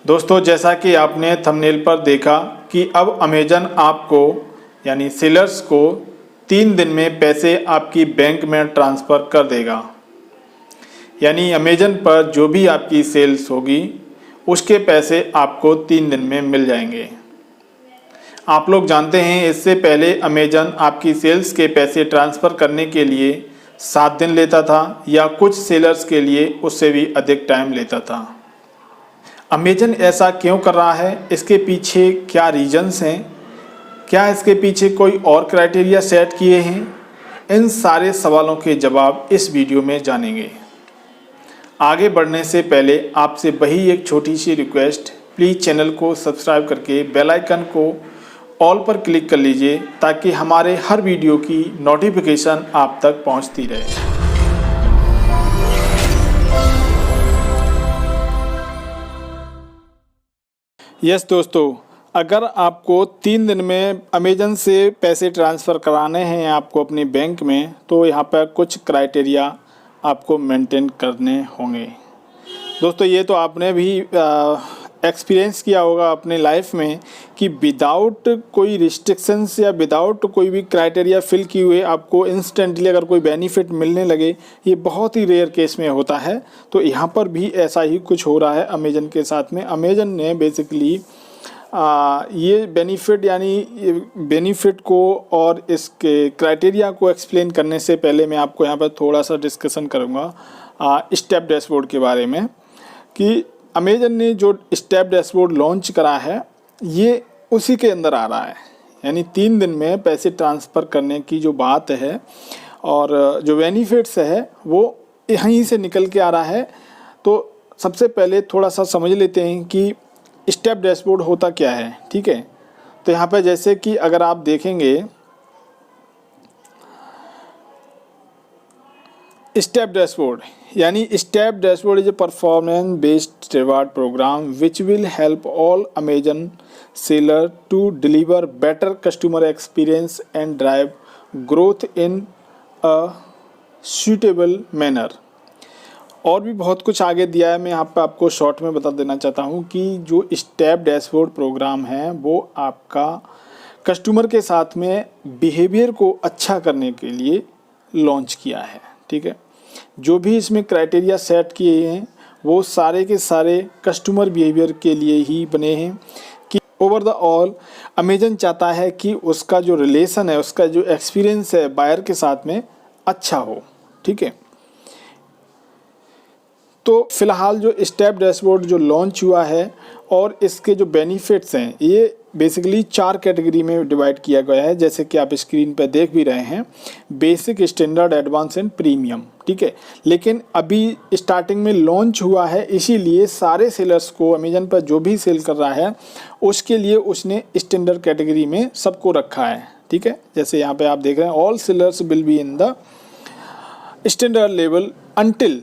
दोस्तों, जैसा कि आपने थंबनेल पर देखा कि अब अमेजन आपको यानी सेलर्स को 3 दिन में पैसे आपकी बैंक में ट्रांसफ़र कर देगा। यानी अमेजन पर जो भी आपकी सेल्स होगी उसके पैसे आपको 3 दिन में मिल जाएंगे। आप लोग जानते हैं इससे पहले अमेजन आपकी सेल्स के पैसे ट्रांसफ़र करने के लिए 7 दिन लेता था या कुछ सेलर्स के लिए उससे भी अधिक टाइम लेता था। अमेजन ऐसा क्यों कर रहा है, इसके पीछे क्या रीजंस हैं, क्या इसके पीछे कोई और क्राइटेरिया सेट किए हैं, इन सारे सवालों के जवाब इस वीडियो में जानेंगे। आगे बढ़ने से पहले आपसे वही एक छोटी सी रिक्वेस्ट, प्लीज़ चैनल को सब्सक्राइब करके बेल आइकन को ऑल पर क्लिक कर लीजिए ताकि हमारे हर वीडियो की नोटिफिकेशन आप तक पहुंचती रहे। यस दोस्तों, अगर आपको 3 दिन में अमेजन से पैसे ट्रांसफ़र कराने हैं आपको अपने बैंक में, तो यहाँ पर कुछ क्राइटेरिया आपको मेंटेन करने होंगे। दोस्तों, ये तो आपने भी एक्सपीरियंस किया होगा अपने लाइफ में कि विदाउट कोई रिस्ट्रिक्शंस या विदाउट कोई भी क्राइटेरिया फिल किए हुए आपको इंस्टेंटली अगर कोई बेनिफिट मिलने लगे, ये बहुत ही रेयर केस में होता है। तो यहाँ पर भी ऐसा ही कुछ हो रहा है अमेजन के साथ में। अमेजन ने बेसिकली ये बेनिफिट को और इसके क्राइटेरिया को एक्सप्लेन करने से पहले मैं आपको यहाँ पर थोड़ा सा डिस्कशन करूँगा स्टेप डैशबोर्ड के बारे में कि अमेजन ने जो स्टेप डैशबोर्ड लॉन्च करा है ये उसी के अंदर आ रहा है। यानी 3 दिन में पैसे ट्रांसफ़र करने की जो बात है और जो बेनिफिट्स है वो यहीं से निकल के आ रहा है। तो सबसे पहले थोड़ा सा समझ लेते हैं कि स्टेप डैशबोर्ड होता क्या है। ठीक है, तो यहाँ पे जैसे कि अगर आप देखेंगे स्टेप डैशबोर्ड, यानी step dashboard is a performance based reward program which will help all Amazon seller to deliver better customer experience and drive growth in a suitable manner. और भी बहुत कुछ आगे दिया है, मैं यहाँ पे आपको शॉर्ट में बता देना चाहता हूँ कि जो स्टेप डैशबोर्ड प्रोग्राम है वो आपका कस्टमर के साथ में बिहेवियर को अच्छा करने के लिए लॉन्च किया है। ठीक है, जो भी इसमें क्राइटेरिया सेट किए हैं वो सारे के सारे कस्टमर बिहेवियर के लिए ही बने हैं कि ओवर द ऑल अमेजन चाहता है कि उसका जो रिलेशन है, उसका जो एक्सपीरियंस है बायर के साथ में अच्छा हो। ठीक है, तो फिलहाल जो स्टेप डैशबोर्ड जो लॉन्च हुआ है और इसके जो बेनिफिट्स हैं ये बेसिकली 4 कैटेगरी में डिवाइड किया गया है, जैसे कि आप स्क्रीन पर देख भी रहे हैं, basic, standard, advance and premium. ठीक है, लेकिन अभी स्टार्टिंग में लॉन्च हुआ है इसीलिए सारे सेलर्स को अमेजन पर जो भी सेल कर रहा है उसके लिए उसने स्टैंडर्ड कैटेगरी में सबको रखा है। ठीक है, जैसे यहाँ पे आप देख रहे हैं all sellers will be in the standard level until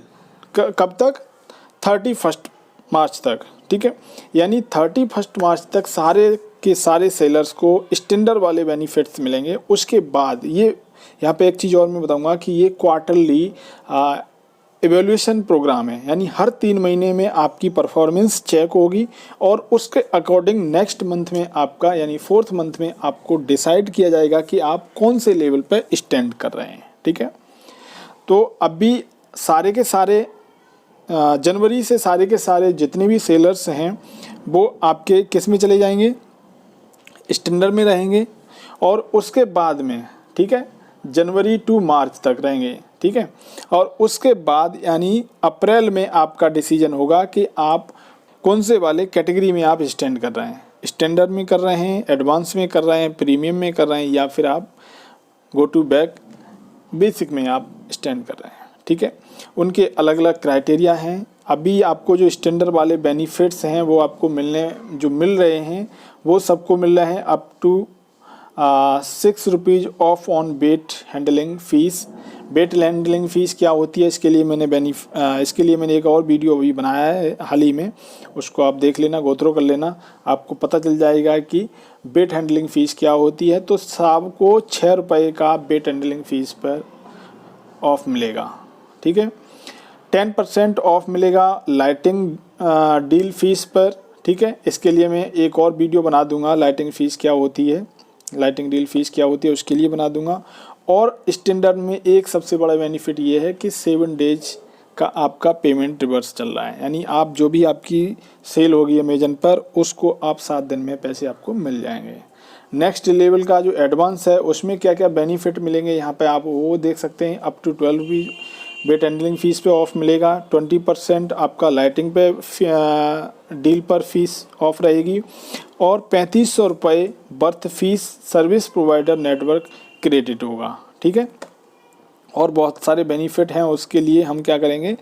कब तक 31 मार्च तक। ठीक है, यानी 31 मार्च तक सारे के सारे सेलर्स को स्टैंडर्ड वाले बेनिफिट्स मिलेंगे। उसके बाद ये यहाँ पे एक चीज़ और मैं बताऊंगा कि ये क्वार्टरली एवेल्यूशन प्रोग्राम है, यानी हर 3 महीने में आपकी परफॉर्मेंस चेक होगी और उसके अकॉर्डिंग नेक्स्ट मंथ में आपका यानी 4th मंथ में आपको डिसाइड किया जाएगा कि आप कौन से लेवल पर स्टैंड कर रहे हैं। ठीक है, तो अभी सारे के सारे जनवरी से सारे के सारे जितने भी सेलर्स हैं वो आपके किस में चले जाएंगे, स्टैंडर्ड में रहेंगे और उसके बाद में ठीक है जनवरी टू मार्च तक रहेंगे। ठीक है, और उसके बाद यानी अप्रैल में आपका डिसीजन होगा कि आप कौन से वाले कैटेगरी में आप स्टैंड कर रहे हैं, स्टैंडर्ड में कर रहे हैं, एडवांस में कर रहे हैं, प्रीमियम में कर रहे हैं या फिर आप गो टू बैक बेसिक में आप स्टैंड कर रहे हैं। ठीक है, उनके अलग अलग क्राइटेरिया हैं। अभी आपको जो स्टैंडर्ड वाले बेनिफिट्स हैं वो आपको मिल रहे हैं वो सबको मिल रहे हैं up to 6 rupees off on weight handling fees. Weight handling fees क्या होती है इसके लिए मैंने एक और वीडियो अभी बनाया है हाल ही में, उसको आप देख लेना, गो थ्रू कर लेना, आपको पता चल जाएगा कि बेट हैंडलिंग फ़ीस क्या होती है। तो सबको 6 रुपये का बेट हैंडलिंग फ़ीस पर ऑफ मिलेगा। ठीक है, 10% ऑफ मिलेगा लाइटिंग डील फीस पर। ठीक है। इसके लिए मैं एक और वीडियो बना दूंगा, लाइटिंग फ़ीस क्या होती है, लाइटिंग डील फीस क्या होती है, उसके लिए बना दूंगा। और स्टैंडर्ड में एक सबसे बड़ा बेनिफिट ये है कि 7 डेज का आपका पेमेंट रिवर्स चल रहा है, यानी आप जो भी आपकी सेल होगी अमेजन पर उसको आप 7 दिन में पैसे आपको मिल जाएंगे। नेक्स्ट लेवल का जो एडवांस है उसमें क्या क्या बेनिफिट मिलेंगे यहाँ पे आप वो देख सकते हैं। अप टू 12 भी वेट हैंडलिंग फ़ीस पे ऑफ मिलेगा, 20% आपका लाइटिंग पे डील पर फीस ऑफ रहेगी, और 3500 रुपये birth fees service provider network credit होगा, ठीक है। और बहुत सारे बेनिफिट हैं, उसके लिए हम क्या करेंगे,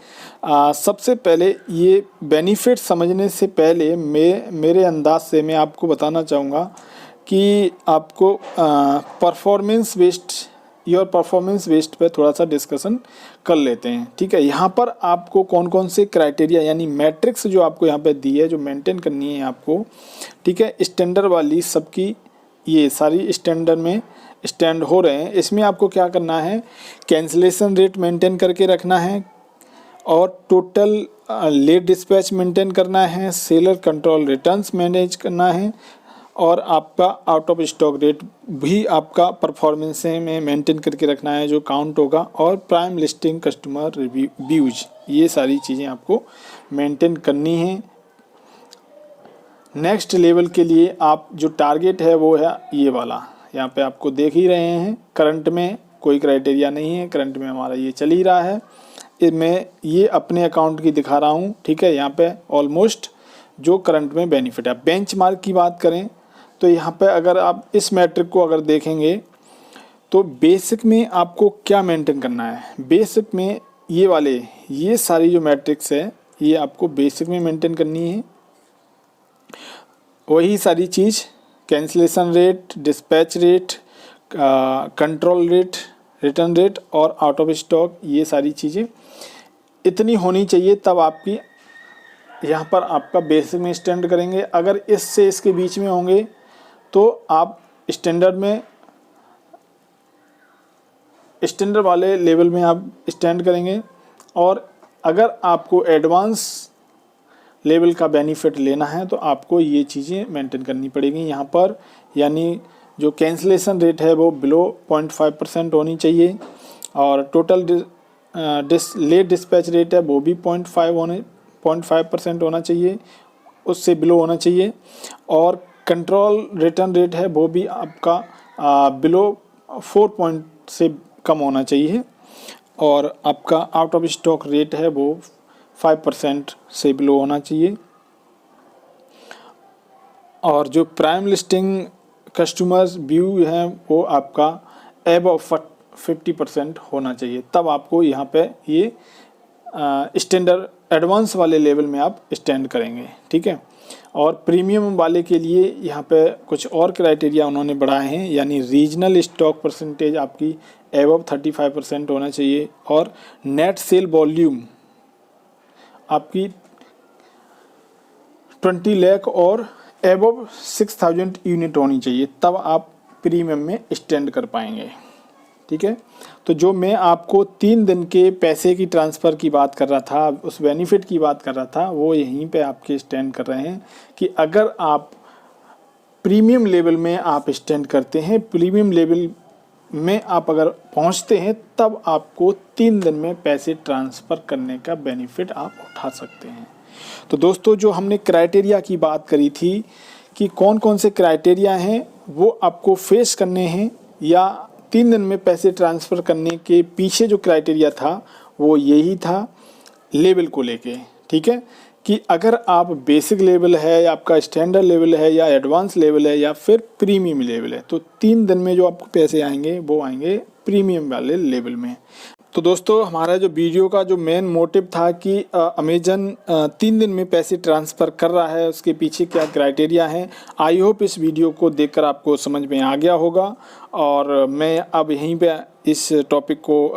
सबसे पहले ये बेनिफिट समझने से पहले मेरे अंदाज से मैं आपको बताना चाहूँगा कि आपको परफॉर्मेंस बेस्ड पे थोड़ा सा डिस्कशन कर लेते हैं, ठीक है। यहाँ पर आपको कौन कौन से क्राइटेरिया यानी मैट्रिक्स जो आपको यहाँ पे दी है जो मेंटेन करनी है आपको, ठीक है। स्टैंडर्ड वाली सबकी ये सारी स्टैंडर्ड में स्टैंड हो रहे हैं। इसमें आपको क्या करना है, कैंसिलेशन रेट मेंटेन करके रखना है, और टोटल लेट डिस्पैच मेंटेन करना है, सेलर कंट्रोल रिटर्न्स मैनेज करना है, और आपका आउट ऑफ स्टॉक रेट भी आपका परफॉर्मेंस में मेंटेन करके रखना है जो काउंट होगा, और प्राइम लिस्टिंग कस्टमर रिव्यूज, ये सारी चीज़ें आपको मेंटेन करनी है। नेक्स्ट लेवल के लिए आप जो टारगेट है वो है ये वाला, यहाँ पे आपको देख ही रहे हैं। करंट में कोई क्राइटेरिया नहीं है, करंट में हमारा ये चल ही रहा है। मैं ये अपने अकाउंट की दिखा रहा हूँ, ठीक है। यहाँ पे ऑलमोस्ट जो करंट में बेनिफिट है। बेंचमार्क की बात करें तो यहाँ पे अगर आप इस मैट्रिक को अगर देखेंगे तो बेसिक में आपको क्या मेंटेन करना है, बेसिक में ये सारी जो मैट्रिक्स है ये आपको बेसिक में मेंटेन करनी है। वही सारी चीज़ cancellation rate, dispatch rate, control rate, return rate और आउट ऑफ स्टॉक, ये सारी चीज़ें इतनी होनी चाहिए, तब आपकी यहाँ पर आपका बेसिक में स्टैंड करेंगे। अगर इससे इसके बीच में होंगे तो आप स्टैंडर्ड वाले लेवल में आप स्टैंड करेंगे। और अगर आपको एडवांस लेवल का बेनिफिट लेना है तो आपको ये चीज़ें मेंटेन करनी पड़ेगी यहाँ पर, यानी जो कैंसिलेशन रेट है वो बिलो 0.5% होनी चाहिए, और टोटल लेट डिस्पैच रेट है वो भी 0.5% होना चाहिए, उससे बिलो होना चाहिए, और कंट्रोल रिटर्न रेट है वो भी आपका बिलो 4 पॉइंट से कम होना चाहिए, और आपका आउट ऑफ स्टॉक रेट है वो 5% से बिलो होना चाहिए, और जो प्राइम लिस्टिंग कस्टमर्स व्यू है वो आपका एबव 50% होना चाहिए, तब आपको यहाँ पे ये स्टैंडर्ड एडवांस वाले लेवल में आप स्टैंड करेंगे, ठीक है। और प्रीमियम वाले के लिए यहाँ पे कुछ और क्राइटेरिया उन्होंने बढ़ाए हैं, यानी रीजनल स्टॉक परसेंटेज आपकी एबव 35% होना चाहिए, और नेट सेल वॉल्यूम आपकी 20 लाख और एबव 6000 यूनिट होनी चाहिए, तब आप प्रीमियम में स्टैंड कर पाएंगे, ठीक है। तो जो मैं आपको 3 दिन के पैसे की ट्रांसफ़र की बात कर रहा था, उस बेनिफिट की बात कर रहा था, वो यहीं पे आपके स्टैंड कर रहे हैं कि अगर आप प्रीमियम लेवल में आप स्टैंड करते हैं, प्रीमियम लेवल में आप अगर पहुंचते हैं, तब आपको 3 दिन में पैसे ट्रांसफ़र करने का बेनिफिट आप उठा सकते हैं। तो दोस्तों, जो हमने क्राइटेरिया की बात करी थी कि कौन कौन से क्राइटेरिया हैं वो आपको फेस करने हैं, या 3 दिन में पैसे ट्रांसफ़र करने के पीछे जो क्राइटेरिया था वो यही था लेवल को लेके, ठीक है। कि अगर आप बेसिक लेवल है, या आपका स्टैंडर्ड लेवल है, या एडवांस लेवल है, या फिर प्रीमियम लेवल है, तो 3 दिन में जो आपको पैसे आएंगे वो आएंगे प्रीमियम वाले लेवल में। तो दोस्तों, हमारा जो वीडियो का जो मेन मोटिव था कि अमेजन 3 दिन में पैसे ट्रांसफ़र कर रहा है, उसके पीछे क्या क्राइटेरिया है। आई होप इस वीडियो को देखकर आपको समझ में आ गया होगा, और मैं अब यहीं पे इस टॉपिक को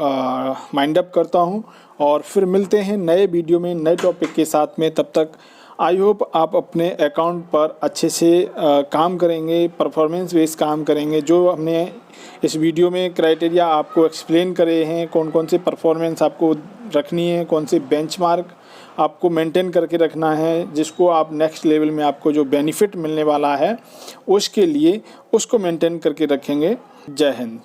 माइंड अप करता हूं, और फिर मिलते हैं नए वीडियो में नए टॉपिक के साथ में। तब तक आई होप आप अपने अकाउंट पर अच्छे से काम करेंगे, परफॉर्मेंस बेस्ड काम करेंगे। जो हमने इस वीडियो में क्राइटेरिया आपको एक्सप्लेन करे हैं, कौन कौन से परफॉर्मेंस आपको रखनी है, कौन से बेंचमार्क आपको मेंटेन करके रखना है, जिसको आप नेक्स्ट लेवल में आपको जो बेनिफिट मिलने वाला है उसके लिए उसको मेंटेन करके रखेंगे। जय हिंद।